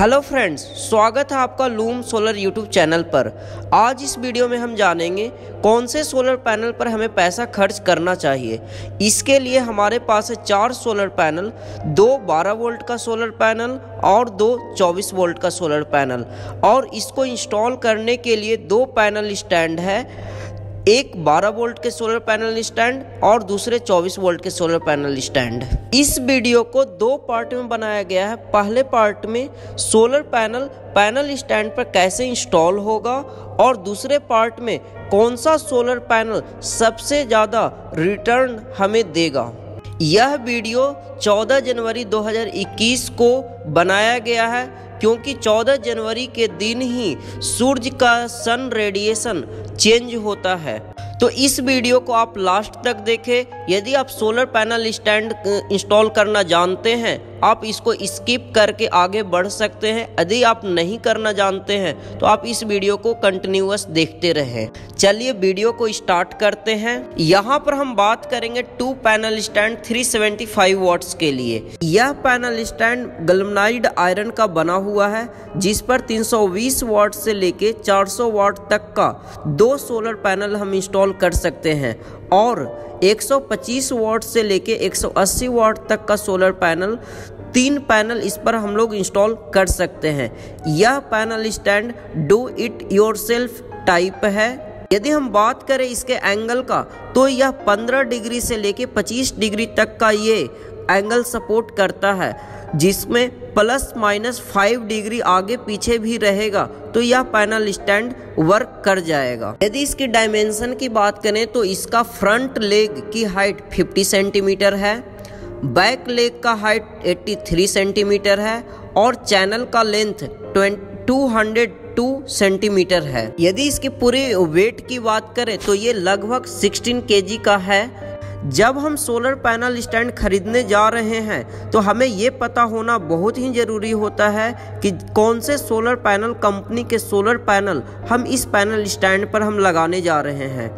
Hello friends, स्वागत है आपका लूम सोलर यूट्यूब चैनल पर। आज इस वीडियो में हम जानेंगे कौन से सोलर पैनल पर हमें पैसा खर्च करना चाहिए। इसके लिए हमारे पास है 4 सोलर पैनल, 2 12 वोल्ट का सोलर पैनल और 2 24 वोल्ट का सोलर पैनल। और इसको इंस्टॉल करने के लिए 2 पैनल स्टैंड है, एक 12 वोल्ट के सोलर पैनल स्टैंड और दूसरे 24 वोल्ट के सोलर पैनल स्टैंड। इस वीडियो को 2 पार्ट में बनाया गया है। पहले पार्ट में सोलर पैनल स्टैंड पर कैसे इंस्टॉल होगा और दूसरे पार्ट में कौन सा सोलर पैनल सबसे ज़्यादा रिटर्न हमें देगा। यह वीडियो 14 जनवरी 2021 को बनाया गया है, क्योंकि 14 जनवरी के दिन ही सूर्य का सन रेडिएशन चेंज होता है। तो इस वीडियो को आप लास्ट तक देखें। यदि आप सोलर पैनल स्टैंड इंस्टॉल करना जानते हैं, आप इसको स्किप करके आगे बढ़ सकते हैं। यदि आप नहीं करना जानते हैं तो आप इस वीडियो को कंटिन्यूअस देखते रहें। चलिए वीडियो को स्टार्ट करते हैं। यहाँ पर हम बात करेंगे 2 पैनल स्टैंड 375 वाट्स के लिए। यह पैनल स्टैंड गैल्वेनाइज्ड आयरन का बना हुआ है, जिस पर 320 वाट से लेके 400 वाट तक का 2 सोलर पैनल हम इंस्टॉल कर सकते हैं और 125 वाट से लेके 180 वाट तक का सोलर पैनल 3 पैनल इस पर हम लोग इंस्टॉल कर सकते हैं। यह panel stand do it yourself type है। यदि हम बात करें इसके एंगल का, तो यह 15 डिग्री से लेके 25 डिग्री तक का ये एंगल सपोर्ट करता है, जिसमें ±5 डिग्री आगे पीछे भी रहेगा तो यह पैनल स्टैंड वर्क कर जाएगा। यदि इसकी डायमेंशन की बात करें तो इसका फ्रंट लेग की हाइट 50 सेंटीमीटर है, बैक लेग का हाइट 83 सेंटीमीटर है और चैनल का लेंथ 202 सेंटीमीटर है। यदि इसकी पूरी वेट की बात करें तो ये लगभग 16 केजी का है। जब हम सोलर पैनल स्टैंड खरीदने जा रहे हैं तो हमें ये पता होना बहुत ही ज़रूरी होता है कि कौन से सोलर पैनल कंपनी के सोलर पैनल हम इस पैनल स्टैंड पर हम लगाने जा रहे हैं।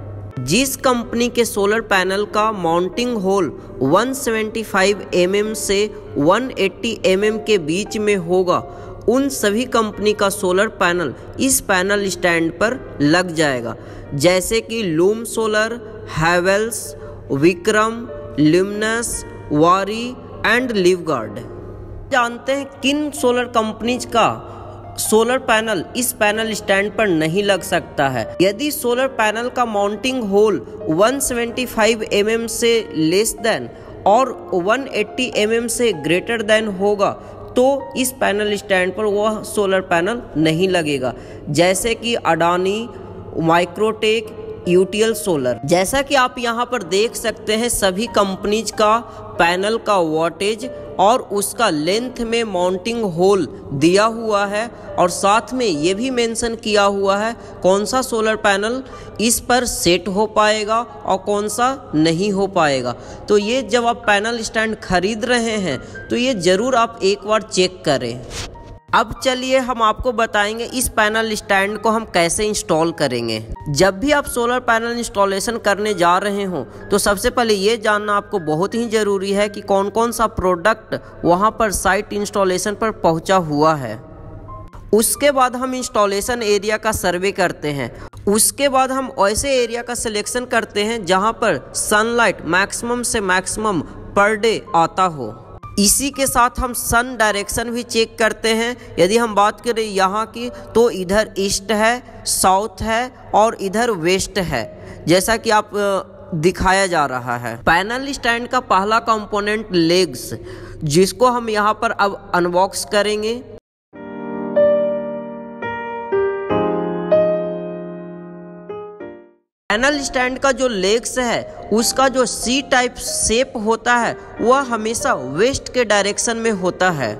जिस कंपनी के सोलर पैनल का माउंटिंग होल 175 mm से 180 mm के बीच में होगा, उन सभी कंपनी का सोलर पैनल इस पैनल स्टैंड पर लग जाएगा, जैसे कि loom solar, Havells, Vikram, luminous, वारी एंड लिवगार्ड। जानते हैं किन सोलर कंपनीज का सोलर पैनल इस पैनल स्टैंड पर नहीं लग सकता है। यदि सोलर पैनल का माउंटिंग होल 175 mm से लेस देन और 180 mm से ग्रेटर देन होगा तो इस पैनल स्टैंड पर वह सोलर पैनल नहीं लगेगा, जैसे कि अडानी, माइक्रोटेक, यूटीएल सोलर। जैसा कि आप यहाँ पर देख सकते हैं, सभी कंपनीज का पैनल का वॉटेज और उसका लेंथ में माउंटिंग होल दिया हुआ है और साथ में ये भी मेंशन किया हुआ है कौन सा सोलर पैनल इस पर सेट हो पाएगा और कौन सा नहीं हो पाएगा। तो ये जब आप पैनल स्टैंड खरीद रहे हैं तो ये ज़रूर आप एक बार चेक करें। अब चलिए हम आपको बताएंगे इस पैनल स्टैंड को हम कैसे इंस्टॉल करेंगे। जब भी आप सोलर पैनल इंस्टॉलेशन करने जा रहे हो तो सबसे पहले ये जानना आपको बहुत ही ज़रूरी है कि कौन कौन सा प्रोडक्ट वहाँ पर साइट इंस्टॉलेशन पर पहुँचा हुआ है। उसके बाद हम इंस्टॉलेशन एरिया का सर्वे करते हैं। उसके बाद हम ऐसे एरिया का सिलेक्शन करते हैं जहाँ पर सनलाइट मैक्सिमम से मैक्सिमम पर डे आता हो। इसी के साथ हम सन डायरेक्शन भी चेक करते हैं। यदि हम बात करें यहाँ की तो इधर ईस्ट है, साउथ है और इधर वेस्ट है, जैसा कि आप दिखाया जा रहा है। पैनल स्टैंड का पहला कंपोनेंट लेग्स, जिसको हम यहाँ पर अब अनबॉक्स करेंगे। पैनल स्टैंड का जो लेग्स है उसका जो सी टाइप शेप होता है वह हमेशा वेस्ट के डायरेक्शन में होता है।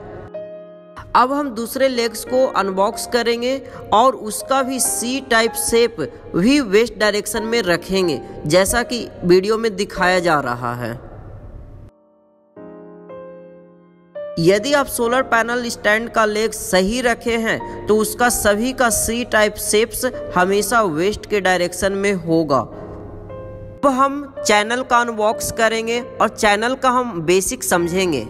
अब हम दूसरे लेग्स को अनबॉक्स करेंगे और उसका भी सी टाइप शेप भी वेस्ट डायरेक्शन में रखेंगे, जैसा कि वीडियो में दिखाया जा रहा है। यदि आप सोलर पैनल स्टैंड का लेग सही रखे हैं तो उसका सभी का सी टाइप शेप्स हमेशा वेस्ट के डायरेक्शन में होगा। अब हम चैनल का अनबॉक्स करेंगे और चैनल का हम बेसिक समझेंगे।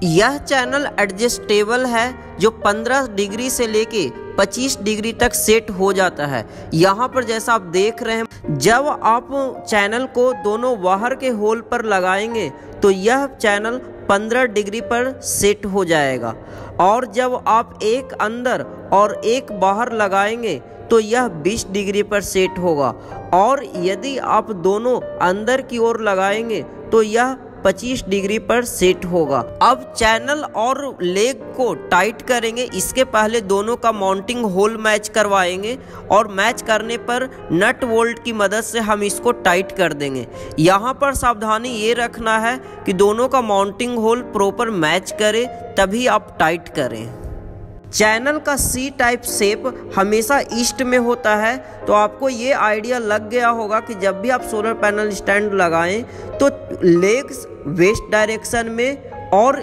यह चैनल एडजस्टेबल है जो 15 डिग्री से लेके 25 डिग्री तक सेट हो जाता है। यहाँ पर जैसा आप देख रहे हैं, जब आप चैनल को दोनों बाहर के होल पर लगाएंगे तो यह चैनल 15 डिग्री पर सेट हो जाएगा, और जब आप एक अंदर और एक बाहर लगाएंगे तो यह 20 डिग्री पर सेट होगा, और यदि आप दोनों अंदर की ओर लगाएंगे तो यह 25 डिग्री पर सेट होगा। अब चैनल और लेग को टाइट करेंगे। इसके पहले दोनों का माउंटिंग होल मैच करवाएंगे, और मैच करने पर नट बोल्ट की मदद से हम इसको टाइट कर देंगे। यहाँ पर सावधानी ये रखना है कि दोनों का माउंटिंग होल प्रॉपर मैच करे, तभी आप टाइट करें। चैनल का सी टाइप शेप हमेशा ईस्ट में होता है, तो आपको ये आइडिया लग गया होगा कि जब भी आप सोलर पैनल स्टैंड लगाएं तो लेग्स वेस्ट डायरेक्शन में और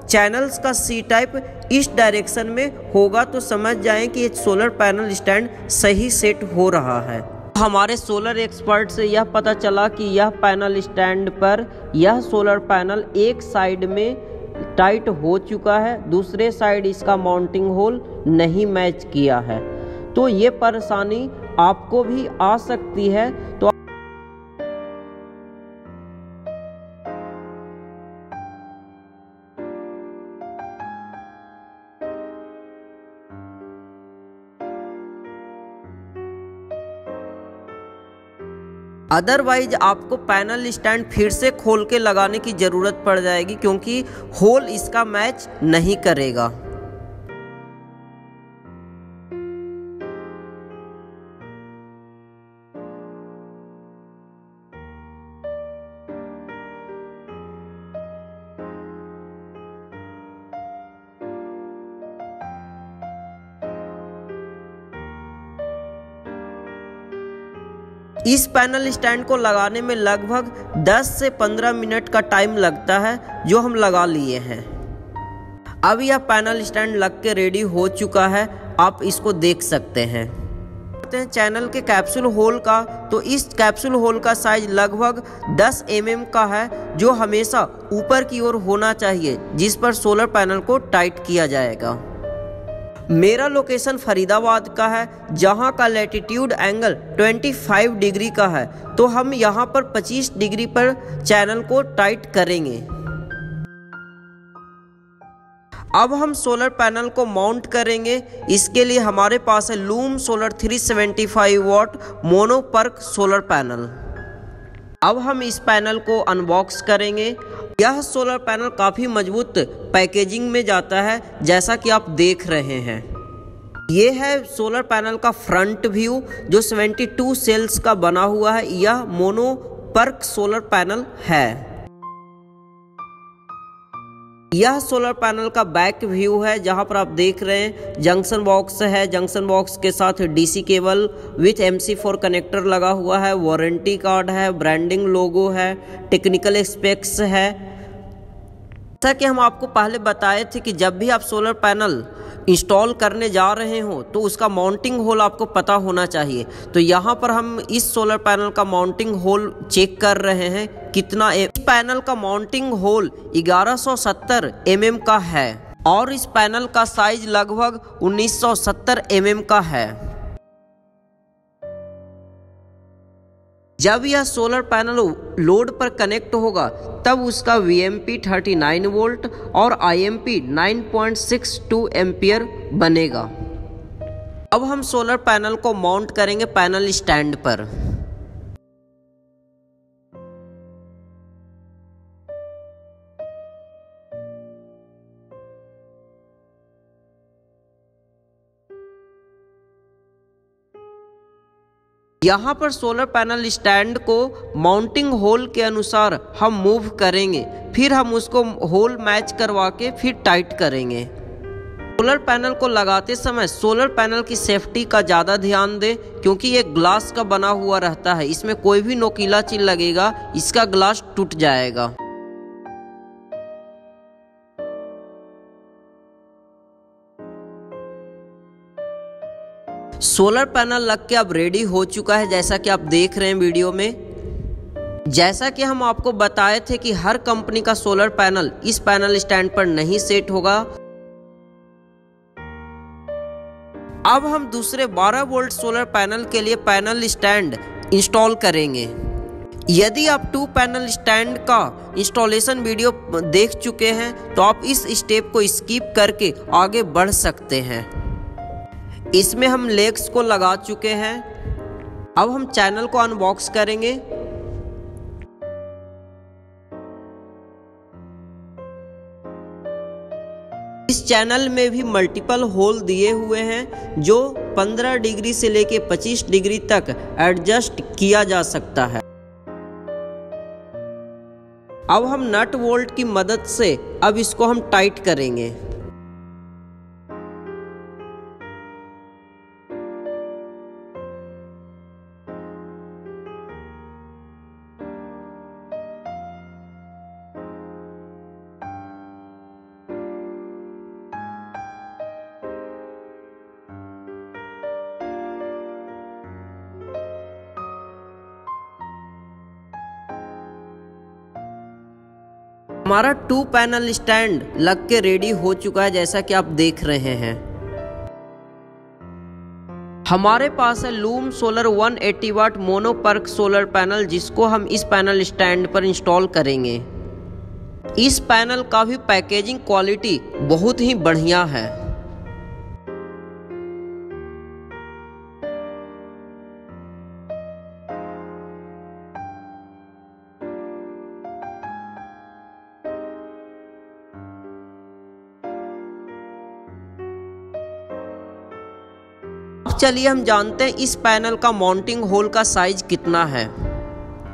चैनल्स का सी टाइप ईस्ट डायरेक्शन में होगा, तो समझ जाएं कि ये सोलर पैनल स्टैंड सही सेट हो रहा है। हमारे सोलर एक्सपर्ट से यह पता चला कि यह पैनल स्टैंड पर यह सोलर पैनल एक साइड में टाइट हो चुका है, दूसरे साइड इसका माउंटिंग होल नहीं मैच किया है। तो ये परेशानी आपको भी आ सकती है। तो अदरवाइज आपको पैनल स्टैंड फिर से खोल के लगाने की ज़रूरत पड़ जाएगी, क्योंकि होल इसका मैच नहीं करेगा। इस पैनल स्टैंड को लगाने में लगभग 10 से 15 मिनट का टाइम लगता है, जो हम लगा लिए हैं। अब यह पैनल स्टैंड लग के रेडी हो चुका है, आप इसको देख सकते हैं। चैनल के कैप्सूल होल का, तो इस कैप्सूल होल का साइज लगभग 10 mm का है, जो हमेशा ऊपर की ओर होना चाहिए, जिस पर सोलर पैनल को टाइट किया जाएगा। मेरा लोकेशन फरीदाबाद का है, जहां का लैटिट्यूड एंगल 25 डिग्री का है, तो हम यहां पर 25 डिग्री पर चैनल को टाइट करेंगे। अब हम सोलर पैनल को माउंट करेंगे। इसके लिए हमारे पास है लूम सोलर 375 वाट मोनो पर्क सोलर पैनल। अब हम इस पैनल को अनबॉक्स करेंगे। यह सोलर पैनल काफ़ी मजबूत पैकेजिंग में जाता है, जैसा कि आप देख रहे हैं। ये है सोलर पैनल का फ्रंट व्यू, जो 72 सेल्स का बना हुआ है। यह मोनो पर्क सोलर पैनल है। यह सोलर पैनल का बैक व्यू है, जहां पर आप देख रहे हैं जंक्शन बॉक्स है। जंक्शन बॉक्स के साथ DC cable with MC4 connector लगा हुआ है, वारंटी कार्ड है, ब्रांडिंग लोगो है, टेक्निकल स्पेक्स है। जैसा कि हम आपको पहले बताए थे कि जब भी आप सोलर पैनल इंस्टॉल करने जा रहे हो तो उसका माउंटिंग होल आपको पता होना चाहिए। तो यहाँ पर हम इस सोलर पैनल का माउंटिंग होल चेक कर रहे हैं कितना। इस पैनल का माउंटिंग होल 1170 mm का है, और इस पैनल का साइज लगभग 1970 mm का है। जब यह सोलर पैनल लोड पर कनेक्ट होगा तब उसका VMP 39 वोल्ट और IMP 9.62 एम्पियर बनेगा। अब हम सोलर पैनल को माउंट करेंगे पैनल स्टैंड पर। यहाँ पर सोलर पैनल स्टैंड को माउंटिंग होल के अनुसार हम मूव करेंगे, फिर हम उसको होल मैच करवा के फिर टाइट करेंगे। सोलर पैनल को लगाते समय सोलर पैनल की सेफ्टी का ज़्यादा ध्यान दें, क्योंकि ये ग्लास का बना हुआ रहता है। इसमें कोई भी नोकीला चीज लगेगा, इसका ग्लास टूट जाएगा। सोलर पैनल लग के अब रेडी हो चुका है, जैसा कि आप देख रहे हैं वीडियो में। जैसा कि हम आपको बताए थे कि हर कंपनी का सोलर पैनल इस पैनल स्टैंड पर नहीं सेट होगा। अब हम दूसरे 12 वोल्ट सोलर पैनल के लिए पैनल स्टैंड इंस्टॉल करेंगे। यदि आप 2 पैनल स्टैंड का इंस्टॉलेशन वीडियो देख चुके हैं तो आप इस स्टेप को स्किप करके आगे बढ़ सकते हैं। इसमें हम लेग्स को लगा चुके हैं। अब हम चैनल को अनबॉक्स करेंगे। इस चैनल में भी मल्टीपल होल दिए हुए हैं जो 15 डिग्री से लेके 25 डिग्री तक एडजस्ट किया जा सकता है। अब हम नट बोल्ट की मदद से अब इसको हम टाइट करेंगे। हमारा 2 पैनल स्टैंड लग के रेडी हो चुका है, जैसा कि आप देख रहे हैं। हमारे पास है लूम सोलर 180 वाट मोनो पर्क सोलर पैनल, जिसको हम इस पैनल स्टैंड पर इंस्टॉल करेंगे। इस पैनल का भी पैकेजिंग क्वालिटी बहुत ही बढ़िया है। चलिए हम जानते हैं इस पैनल का माउंटिंग होल का साइज कितना है।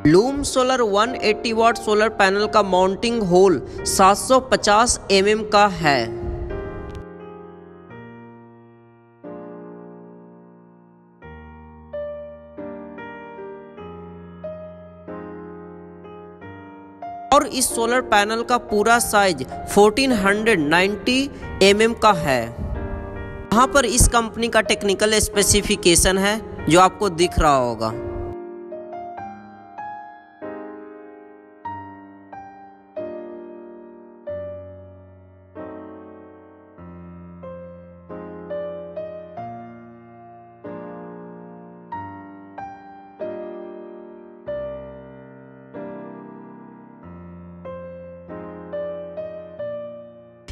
Loom solar 180 watt solar panel का माउंटिंग होल 750 mm का है। और इस सोलर पैनल का पूरा साइज 1490 mm का है। यहाँ पर इस कंपनी का टेक्निकल स्पेसिफिकेशन है जो आपको दिख रहा होगा।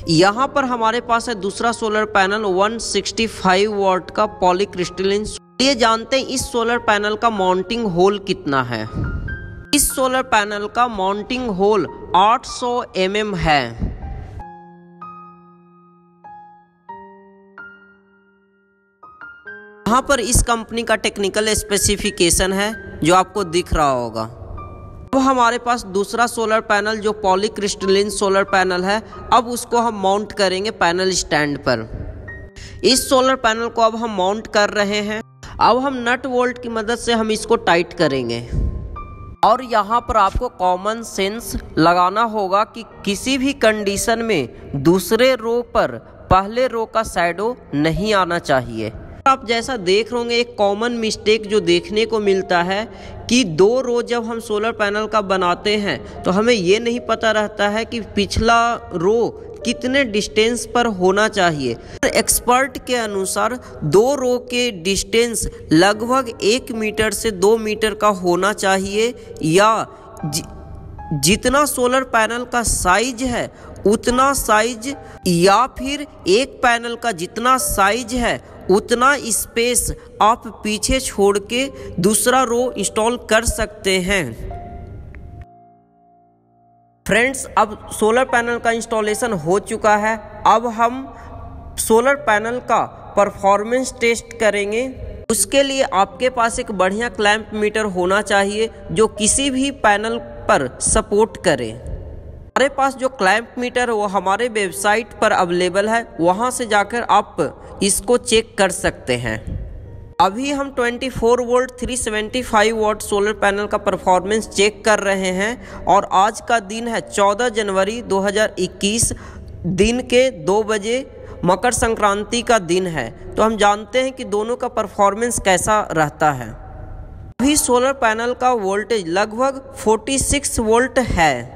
यहाँ पर हमारे पास है दूसरा सोलर पैनल 165 वाट का पॉलीक्रिस्टलिन। ये जानते हैं इस सोलर पैनल का माउंटिंग होल कितना है। इस सोलर पैनल का माउंटिंग होल 800 mm है। यहाँ पर इस कंपनी का टेक्निकल स्पेसिफिकेशन है जो आपको दिख रहा होगा। अब हमारे पास दूसरा सोलर पैनल जो पॉलीक्रिस्टलिन सोलर पैनल है, अब उसको हम माउंट करेंगे पैनल स्टैंड पर। इस सोलर पैनल को अब हम माउंट कर रहे हैं। अब हम नट बोल्ट की मदद से हम इसको टाइट करेंगे। और यहाँ पर आपको कॉमन सेंस लगाना होगा कि किसी भी कंडीशन में दूसरे रो पर पहले रो का शैडो नहीं आना चाहिए। आप जैसा देख रहे होंगे, एक कॉमन मिस्टेक जो देखने को मिलता है कि 2 रो जब हम सोलर पैनल का बनाते हैं तो हमें ये नहीं पता रहता है कि पिछला रो कितने डिस्टेंस पर होना चाहिए। एक्सपर्ट के अनुसार 2 रो के डिस्टेंस लगभग 1 मीटर से 2 मीटर का होना चाहिए, या जितना सोलर पैनल का साइज है उतना साइज, या फिर एक पैनल का जितना साइज है उतना स्पेस आप पीछे छोड़ के दूसरा रो इंस्टॉल कर सकते हैं। फ्रेंड्स, अब सोलर पैनल का इंस्टॉलेशन हो चुका है। अब हम सोलर पैनल का परफॉर्मेंस टेस्ट करेंगे। उसके लिए आपके पास एक बढ़िया क्लैंप मीटर होना चाहिए जो किसी भी पैनल पर सपोर्ट करे। हमारे पास जो क्लैंप मीटर है वो हमारे वेबसाइट पर अवेलेबल है, वहां से जाकर आप इसको चेक कर सकते हैं। अभी हम 24 वोल्ट 375 वाट सोलर पैनल का परफॉर्मेंस चेक कर रहे हैं और आज का दिन है 14 जनवरी 2021, दिन के 2 बजे, मकर संक्रांति का दिन है। तो हम जानते हैं कि दोनों का परफॉर्मेंस कैसा रहता है। अभी सोलर पैनल का वोल्टेज लगभग 46 वोल्ट है।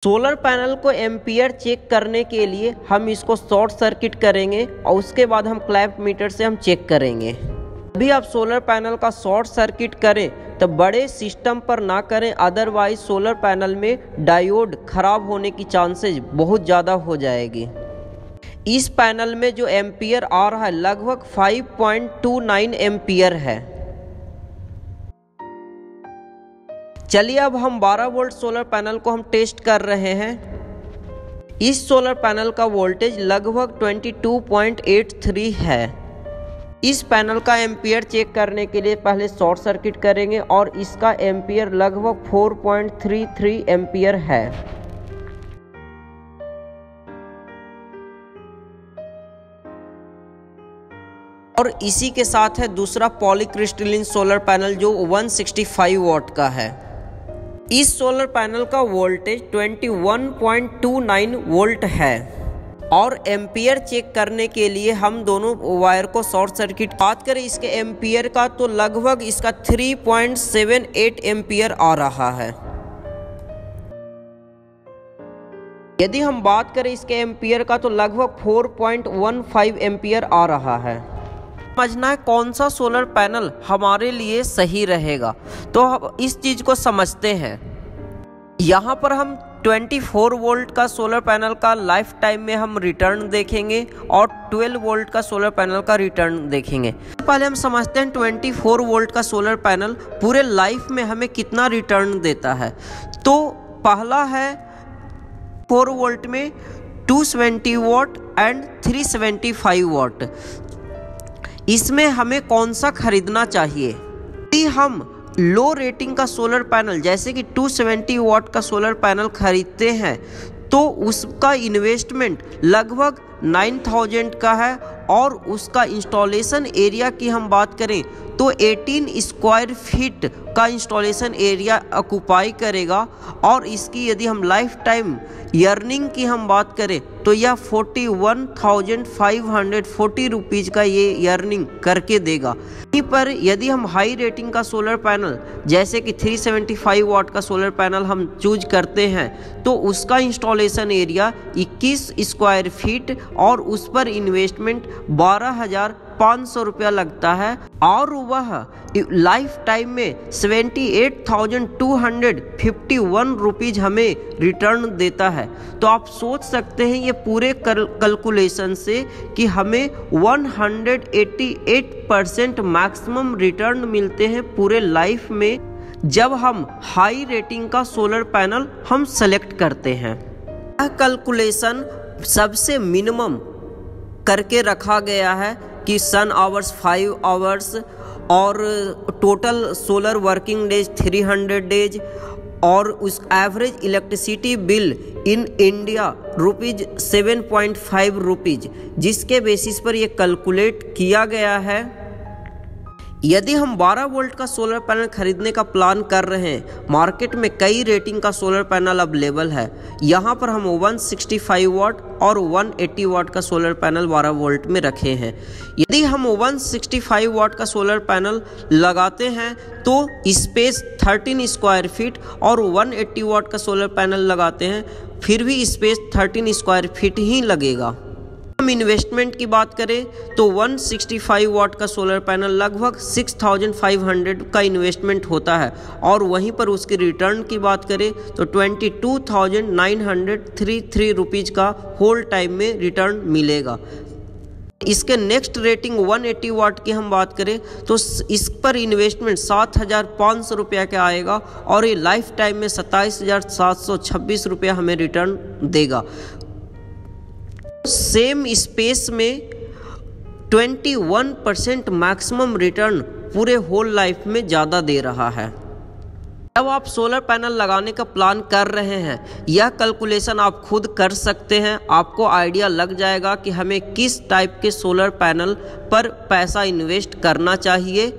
सोलर पैनल को एम्पियर चेक करने के लिए हम इसको शॉर्ट सर्किट करेंगे और उसके बाद हम क्लैंप मीटर से हम चेक करेंगे। अभी आप सोलर पैनल का शॉर्ट सर्किट करें तो बड़े सिस्टम पर ना करें, अदरवाइज सोलर पैनल में डायोड खराब होने की चांसेस बहुत ज़्यादा हो जाएगी। इस पैनल में जो एम्पियर आ रहा है लगभग 5.29 एम्पियर है। चलिए अब हम 12 वोल्ट सोलर पैनल को हम टेस्ट कर रहे हैं। इस सोलर पैनल का वोल्टेज लगभग 22.83 है। इस पैनल का एम्पियर चेक करने के लिए पहले शॉर्ट सर्किट करेंगे और इसका एम्पियर लगभग 4.33 एम्पियर है। और इसी के साथ है दूसरा पॉलीक्रिस्टलिन सोलर पैनल जो 165 वॉट का है। इस सोलर पैनल का वोल्टेज 21.29 वोल्ट है और एम्पियर चेक करने के लिए हम दोनों वायर को शॉर्ट सर्किट। बात करें इसके एम्पियर का तो लगभग इसका 3.78 एम्पियर आ रहा है। यदि हम बात करें इसके एम्पियर का तो लगभग 4.15 एम्पियर आ रहा है। समझना है कौन सा सोलर पैनल हमारे लिए सही रहेगा, तो हम इस चीज को समझते हैं। यहाँ पर हम 24 वोल्ट का सोलर पैनल का लाइफ टाइम में हम रिटर्न देखेंगे और 12 वोल्ट का सोलर पैनल का रिटर्न देखेंगे। पहले हम समझते हैं 24 वोल्ट का सोलर पैनल पूरे लाइफ में हमें कितना रिटर्न देता है। तो पहला है 4 वोल्ट में 270 वॉट एंड 375 वॉट। इसमें हमें कौन सा खरीदना चाहिए? यदि हम लो रेटिंग का सोलर पैनल जैसे कि 270 वॉट का सोलर पैनल खरीदते हैं तो उसका इन्वेस्टमेंट लगभग 9000 का है और उसका इंस्टॉलेशन एरिया की हम बात करें तो 18 स्क्वायर फीट का इंस्टॉलेशन एरिया ऑक्युपाई करेगा। और इसकी यदि हम लाइफ टाइम अर्निंग की हम बात करें तो यह 41,540 रुपीज़ का ये अर्निंग करके देगा। यहीं पर यदि हम हाई रेटिंग का सोलर पैनल जैसे कि 375 वाट का सोलर पैनल हम चूज करते हैं तो उसका इंस्टॉलेशन एरिया 21 स्क्वायर फीट और उस पर इन्वेस्टमेंट 12,500 रुपया लगता है और वह लाइफ टाइम में 78,251 रुपीज़ हमें रिटर्न देता है। तो आप सोच सकते हैं ये पूरे कैलकुलेशन से कि हमें 188% मैक्सिमम रिटर्न मिलते हैं पूरे लाइफ में जब हम हाई रेटिंग का सोलर पैनल हम सेलेक्ट करते हैं। यह कैलकुलेशन सबसे मिनिमम करके रखा गया है कि सन आवर्स 5 आवर्स और total solar working days 300 days और उस average electricity bill in India rupees 7.5 rupees, जिसके बेसिस पर ये कैलकुलेट किया गया है। यदि हम 12 वोल्ट का सोलर पैनल खरीदने का प्लान कर रहे हैं, मार्केट में कई रेटिंग का सोलर पैनल अवेलेबल है। यहाँ पर हम 165 वाट और 180 वाट का सोलर पैनल 12 वोल्ट में रखे हैं। यदि हम 165 वाट का सोलर पैनल लगाते हैं तो स्पेस 13 स्क्वायर फीट और 180 वाट का सोलर पैनल लगाते हैं फिर भी स्पेस 13 स्क्वायर फीट ही लगेगा। हम इन्वेस्टमेंट की बात करें तो 165 वाट का सोलर पैनल लगभग 6,500 का इन्वेस्टमेंट होता है और वहीं पर उसके रिटर्न की बात करें तो 22,933 रुपीज़ का होल टाइम में रिटर्न मिलेगा। इसके नेक्स्ट रेटिंग 180 वाट की हम बात करें तो इस पर इन्वेस्टमेंट 7,500 रुपया का आएगा और ये लाइफ टाइम में 27,726 रुपया हमें रिटर्न देगा। सेम स्पेस में 21% मैक्सिमम रिटर्न पूरे होल लाइफ में ज़्यादा दे रहा है। जब आप सोलर पैनल लगाने का प्लान कर रहे हैं यह कैलकुलेशन आप खुद कर सकते हैं। आपको आइडिया लग जाएगा कि हमें किस टाइप के सोलर पैनल पर पैसा इन्वेस्ट करना चाहिए।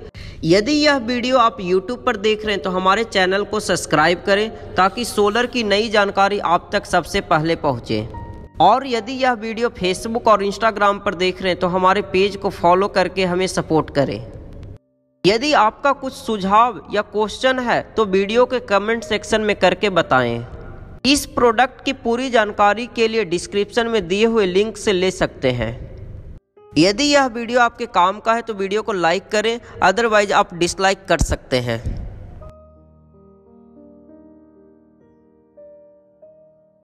यदि यह वीडियो आप YouTube पर देख रहे हैं तो हमारे चैनल को सब्सक्राइब करें ताकि सोलर की नई जानकारी आप तक सबसे पहले पहुँचे। और यदि यह वीडियो फेसबुक और इंस्टाग्राम पर देख रहे हैं तो हमारे पेज को फॉलो करके हमें सपोर्ट करें। यदि आपका कुछ सुझाव या क्वेश्चन है तो वीडियो के कमेंट सेक्शन में करके बताएं। इस प्रोडक्ट की पूरी जानकारी के लिए डिस्क्रिप्शन में दिए हुए लिंक से ले सकते हैं। यदि यह वीडियो आपके काम का है तो वीडियो को लाइक करें, अदरवाइज आप डिसलाइक कर सकते हैं।